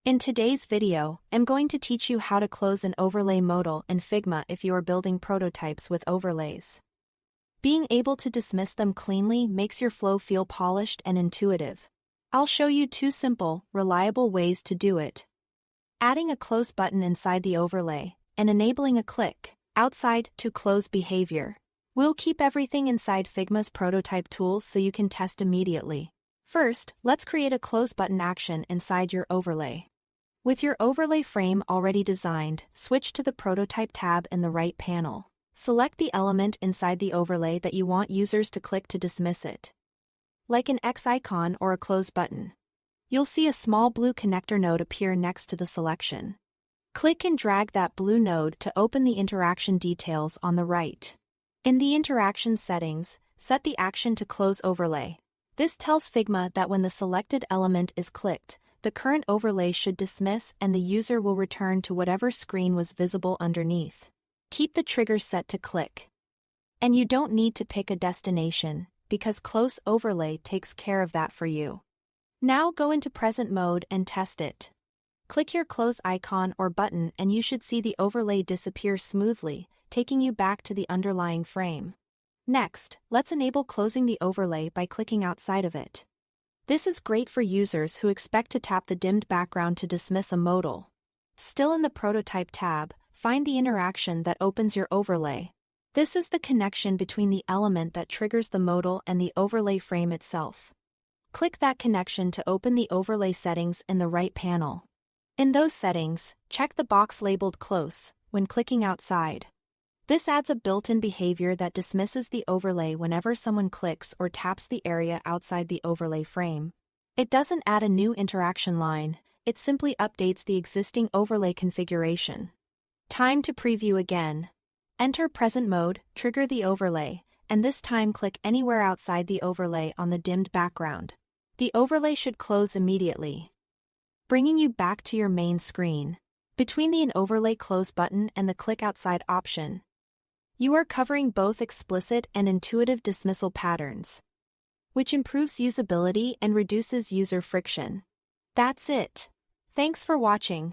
In today's video, I'm going to teach you how to close an overlay modal in Figma if you are building prototypes with overlays. Being able to dismiss them cleanly makes your flow feel polished and intuitive. I'll show you two simple, reliable ways to do it. Adding a close button inside the overlay, and enabling a click outside to close behavior. We'll keep everything inside Figma's prototype tools so you can test immediately. First, let's create a close button action inside your overlay. With your overlay frame already designed, switch to the Prototype tab in the right panel. Select the element inside the overlay that you want users to click to dismiss it. Like an X icon or a close button. You'll see a small blue connector node appear next to the selection. Click and drag that blue node to open the interaction details on the right. In the interaction settings, set the action to close overlay. This tells Figma that when the selected element is clicked, the current overlay should dismiss and the user will return to whatever screen was visible underneath. Keep the trigger set to click. And you don't need to pick a destination, because Close Overlay takes care of that for you. Now go into present mode and test it. Click your close icon or button and you should see the overlay disappear smoothly, taking you back to the underlying frame. Next, let's enable closing the overlay by clicking outside of it. This is great for users who expect to tap the dimmed background to dismiss a modal. Still in the Prototype tab, find the interaction that opens your overlay. This is the connection between the element that triggers the modal and the overlay frame itself. Click that connection to open the overlay settings in the right panel. In those settings, check the box labeled Close when clicking outside. This adds a built-in behavior that dismisses the overlay whenever someone clicks or taps the area outside the overlay frame. It doesn't add a new interaction line, it simply updates the existing overlay configuration. Time to preview again. Enter present mode, trigger the overlay, and this time click anywhere outside the overlay on the dimmed background. The overlay should close immediately, bringing you back to your main screen. Between the Overlay Close button and the Click Outside option, you are covering both explicit and intuitive dismissal patterns, which improves usability and reduces user friction. That's it. Thanks for watching.